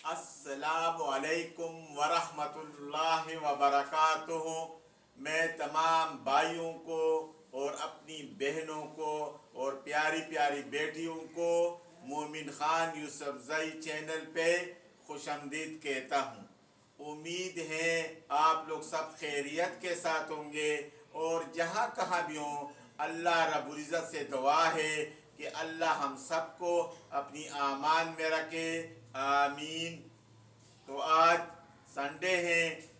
अस्सलामु अलैकुम वरहमतुल्लाहि वबरकातुहू। मैं तमाम भाइयों को और अपनी बहनों को और प्यारी प्यारी बेटियों को मोमिन खान यूसुफजई चैनल पे खुशामदीद कहता हूँ। उम्मीद है आप लोग सब खैरियत के साथ होंगे और जहाँ कहाँ भी हों, अल्लाह रब्बुल इज़्ज़त से दुआ है कि अल्लाह हम सबको अपनी आमान में रखे, आमीन। तो आज संडे है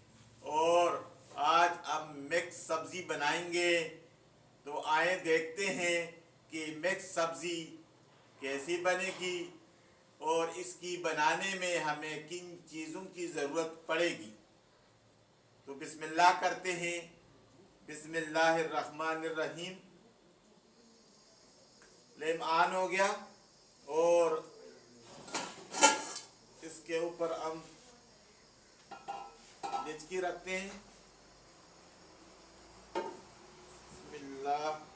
और आज हम मिक्स सब्ज़ी बनाएंगे। तो आए देखते हैं कि मिक्स सब्ज़ी कैसी बनेगी और इसकी बनाने में हमें किन चीज़ों की ज़रूरत पड़ेगी। तो बिस्मिल्लाह करते हैं। बिस्मिल्लाहिर्रहमानिर्रहीम। फ्लेम ऑन हो गया और इसके ऊपर हम डेचकी रखते हैं। बिस्मिल्लाह।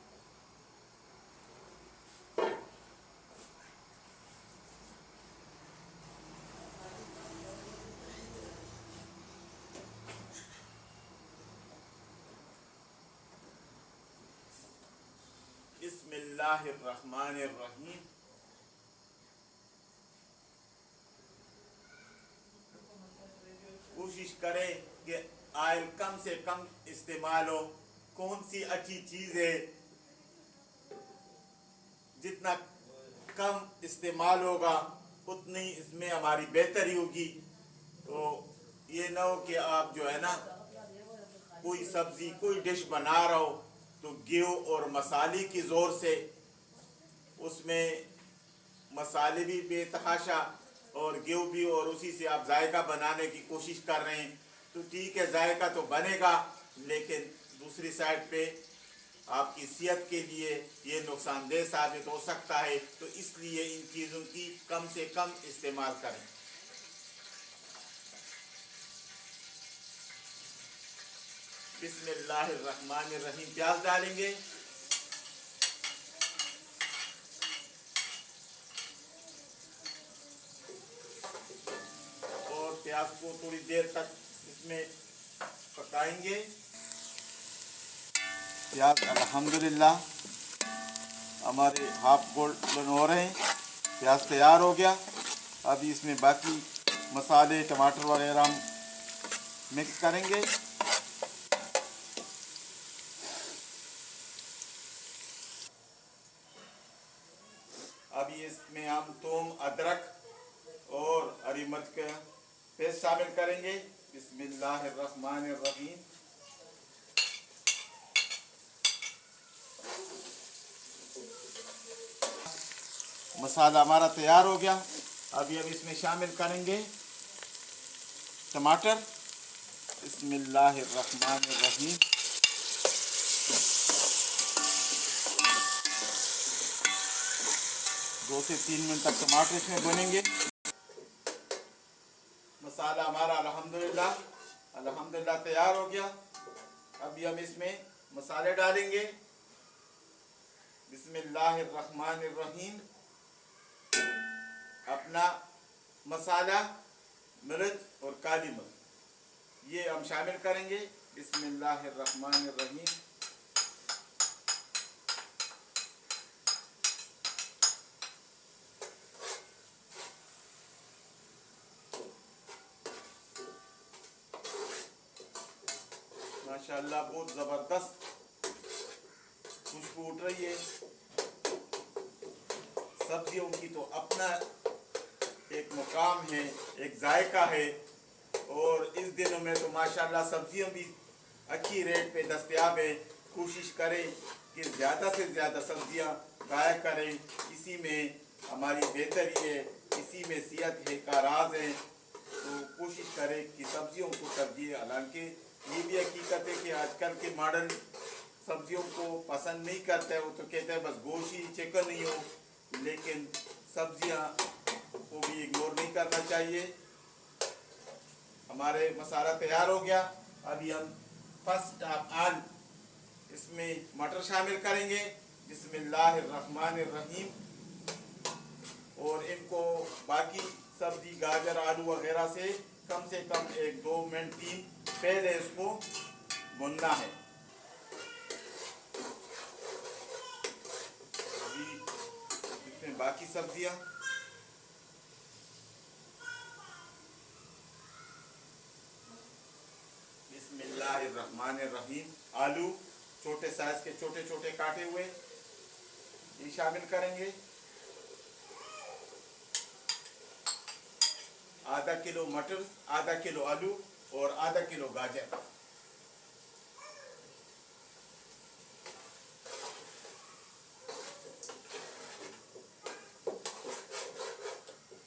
बिस्मिल्लाहिर्रहमानिर्रहीम। कोशिश करें कि ऑयल कम से कम इस्तेमाल हो। कौन सी अच्छी चीज़ है, जितना कम इस्तेमाल होगा उतनी इसमें हमारी बेहतरी होगी। तो ये ना हो कि आप जो है ना कोई सब्ज़ी कोई डिश बना रहा हो तो घी और मसाले की ज़ोर से उसमें मसाले भी बेतहाशा और घी भी, और उसी से आप जायका बनाने की कोशिश कर रहे हैं तो ठीक है, जायका तो बनेगा, लेकिन दूसरी साइड पे आपकी सेहत के लिए ये नुकसानदेह साबित हो सकता है। तो इसलिए इन चीज़ों की कम से कम इस्तेमाल करें। बिस्मिल्लाहिर्रहमानिर्रहीम। प्याज डालेंगे। और प्याज को थोड़ी देर तक इसमें पकाएंगे। प्याज अल्हम्दुलिल्लाह हमारे हाफ गोल्डन हो रहे हैं। प्याज तैयार हो गया। अभी इसमें बाकी मसाले टमाटर वगैरह हम मिक्स करेंगे। अभी इसमें हम थूम, अदरक और हरी मिर्च का पेस्ट शामिल करेंगे। बिस्मिल्लाहिर्रहमानिर्रहीम। मसाला हमारा तैयार हो गया। अभी हम इसमें शामिल करेंगे टमाटर। बिस्मिल्लाहिर्रहमानिर्रहीम। दो से 3 मिनट तक टमाटर इसमें बनेंगे। मसाला हमारा अल्हम्दुलिल्लाह तैयार हो गया। अभी हम इसमें मसाले डालेंगे। बिस्मिल्लाहिर्रहमानिर्रहीम। अपना मसाला, मिर्च और काली मिर्च ये हम शामिल करेंगे। बिस्मिल्लाहिर्रहमानिर्रहीम। माशाअल्लाह बहुत ज़बरदस्त खुशबू उठ रही है। सब्जियों की तो अपना एक मुकाम है, एक जायका है। और इस दिनों में तो माशाअल्लाह सब्जियां भी अच्छी रेट पे दस्तयाब है। कोशिश करें कि ज़्यादा से ज़्यादा सब्जियां खाया करें। इसी में हमारी बेहतरी है, इसी में सेहत है का राज है। तो कोशिश करें कि सब्जियों को तरजीह। हालांकि ये भी हकीकत है कि आजकल के मॉडर्न सब्जियों को पसंद नहीं करते। वो तो कहते हैं बस गोश्त ही, चिकन ही हो, लेकिन सब्जियां को भी इग्नोर नहीं करना चाहिए। हमारे मसाला तैयार हो गया। अभी हम फर्स्ट ऑन इसमें मटर शामिल करेंगे। बिस्मिल्लाहिर्रहमानिर्रहीम। और इनको बाकी सब्जी गाजर आलू वगैरह से कम 1 2 मिनट 3 पहले इसको भुनना है। अभी इसमें बाकी सब्जियां बिस्मिल्लाहिर्रहमानिर्रहीम। आलू छोटे साइज के छोटे छोटे काटे हुए ये शामिल करेंगे। आधा किलो मटर, आधा किलो आलू और आधा किलो गाजर।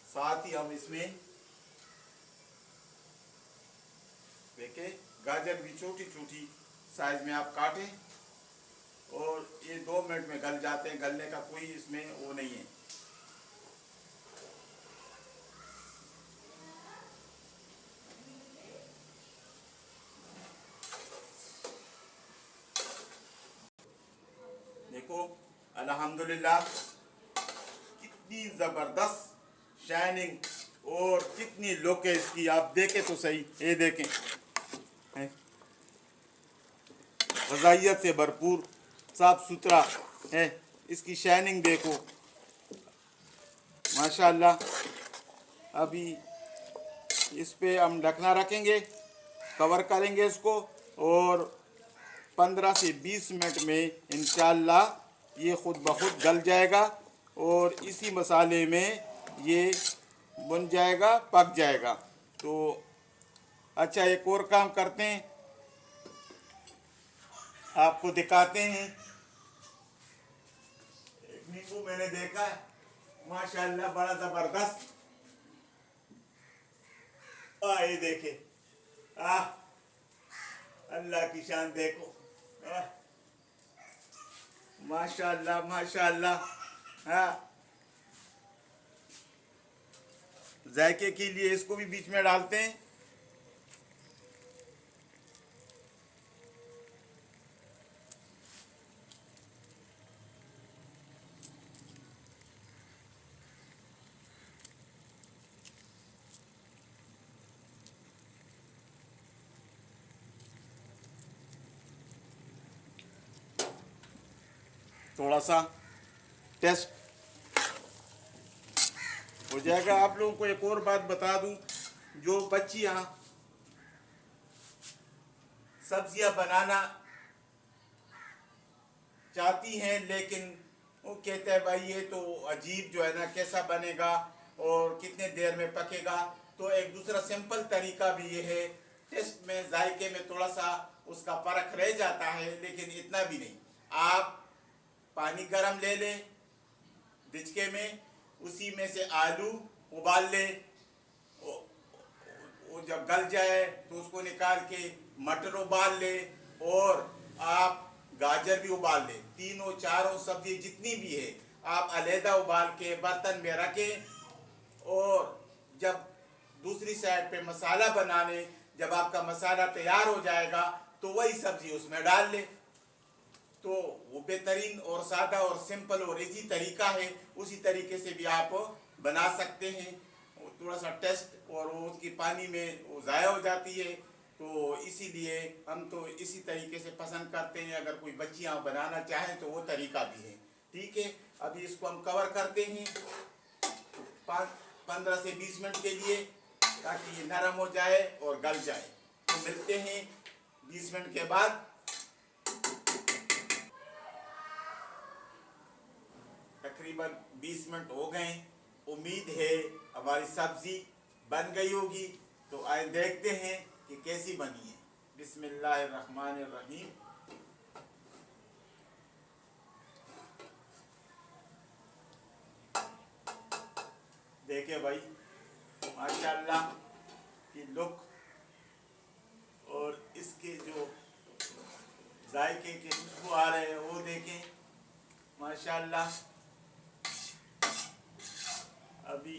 साथ ही हम इसमें देखिए गाजर भी छोटी छोटी साइज में आप काटें और ये 2 मिनट में गल जाते हैं, गलने का कोई इसमें वो नहीं है। देखो अल्हम्दुलिल्लाह कितनी ज़बरदस्त शाइनिंग और कितनी लुक है इसकी, आप देखें तो सही। ये देखें ग़ज़ाइयत से भरपूर साफ़ सुथरा है, इसकी शाइनिंग देखो माशाअल्लाह। अभी इस पे हम ढकना रखेंगे, कवर करेंगे इसको और 15 से 20 मिनट में इंशाअल्लाह ये ख़ुद ब खुद गल जाएगा और इसी मसाले में ये बन जाएगा, पक जाएगा। तो अच्छा एक और काम करते हैं, आपको दिखाते हैं। एक नींबू मैंने देखा है माशाअल्लाह बड़ा ज़बरदस्त। ये देखे अल्लाह की शान देखो, माशाअल्लाह माशाअल्लाह। जायके के लिए इसको भी बीच में डालते हैं। थोड़ा सा टेस्ट हो जाएगा। आप लोगों को एक और बात बता दूं, जो बच्चियां सब्जियां बनाना चाहती हैं लेकिन वो कहते हैं भाई ये तो अजीब जो है ना, कैसा बनेगा और कितने देर में पकेगा, तो एक दूसरा सिंपल तरीका भी ये है। टेस्ट में जायके में थोड़ा सा उसका फ़र्क रह जाता है लेकिन इतना भी नहीं। आप पानी गरम ले लें डिचके में, उसी में से आलू उबाल लें, वो जब गल जाए तो उसको निकाल के मटर उबाल लें और आप गाजर भी उबाल लें। तीनों चारों सब्जी जितनी भी है आप अलहदा उबाल के बर्तन में रखें और जब दूसरी साइड पे मसाला बनाने, जब आपका मसाला तैयार हो जाएगा तो वही सब्जी उसमें डाल लें। तो वो बेहतरीन और सादा और सिंपल और इजी तरीका है, उसी तरीके से भी आप बना सकते हैं। थोड़ा सा टेस्ट और वो उसकी पानी में वो ज़ाया हो जाती है, तो इसीलिए हम तो इसी तरीके से पसंद करते हैं। अगर कोई बच्चियां बनाना चाहें तो वो तरीका भी है। ठीक है, अभी इसको हम कवर करते हैं 15 से 20 मिनट के लिए, ताकि ये नरम हो जाए और गल जाए। तो मिलते हैं 20 मिनट के बाद। तकरीबन 20 मिनट हो गए, उम्मीद है हमारी सब्जी बन गई होगी। तो आए देखते हैं कि कैसी बनी है। बिस्मिल्लाहिर्रहमानिर्रहीम। देखे भाई माशाअल्लाह की लुक और इसके जो जायके के खुशबू आ रहे हैं वो देखें माशाअल्लाह। अभी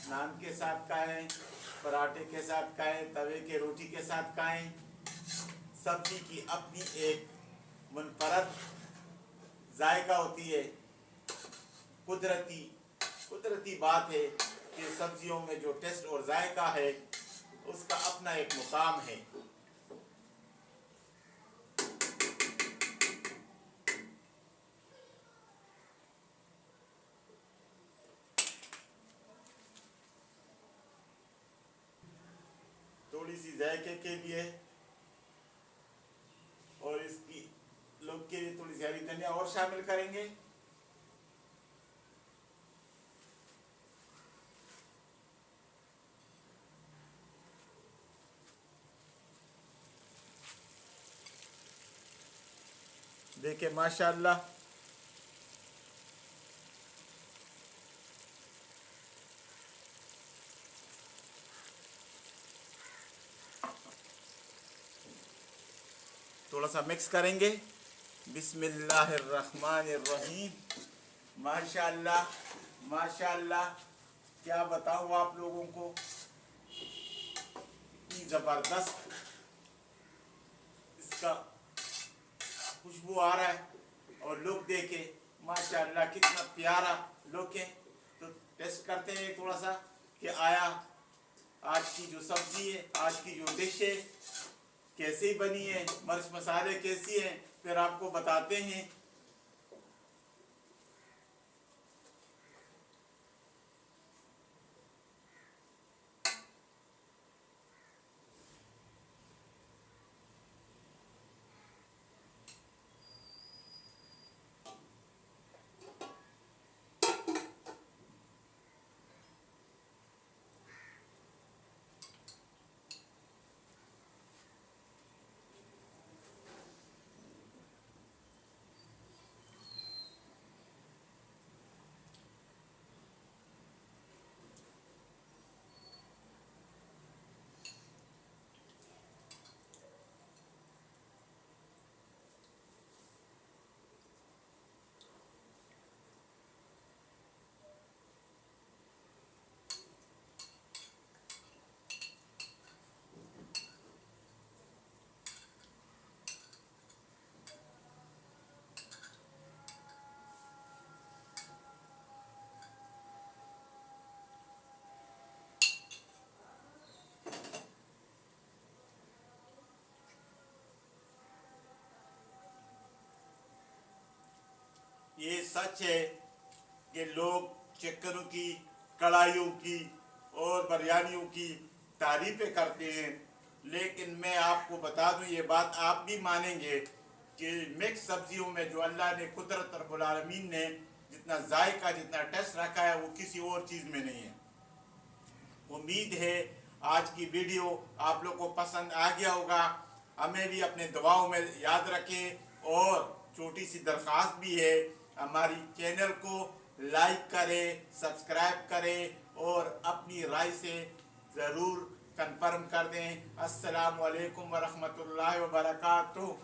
नान के साथ खाएं, पराठे के साथ खाएं, तवे के रोटी के साथ खाएं। सब्जी की अपनी एक मुनफरद जायका होती है, कुदरती बात है। कि सब्जियों में जो टेस्ट और जायका है उसका अपना एक मुकाम है। थोड़ी सी जायके के लिए और इसकी लोग के लिए थोड़ी सी हरी धनिया और शामिल करेंगे। देखिए माशाअल्लाह थोड़ा सा मिक्स करेंगे। बिस्मिल्लाहिर्रहमानिर्रहीम। माशाअल्लाह माशाअल्लाह, क्या बताऊँ आप लोगों को, ज़बरदस्त इसका खुशबू आ रहा है और लोग देखे माशाअल्लाह कितना प्यारा लोग हैं। तो टेस्ट करते हैं थोड़ा सा कि आया आज की जो सब्जी है, आज की जो डिश है कैसी बनी है, मिर्च मसाले कैसी हैं, फिर आपको बताते हैं। ये सच है कि लोग चिकनों की, कढ़ाइयों की और बिरयानियों की तारीफ़ें करते हैं, लेकिन मैं आपको बता दूं, ये बात आप भी मानेंगे कि मिक्स सब्जियों में जो अल्लाह ने कुदरत रब्बुल आलमीन ने जितना जायका, जितना टेस्ट रखा है वो किसी और चीज़ में नहीं है। उम्मीद है आज की वीडियो आप लोग को पसंद आ गया होगा। हमें भी अपने दुआओं में याद रखें और छोटी सी दरख्वास्त भी है, हमारी चैनल को लाइक करें, सब्सक्राइब करें और अपनी राय से ज़रूर कंफर्म कर दें। अस्सलामु अलैकुम वरहमतुल्लाहि वबरकातुहू।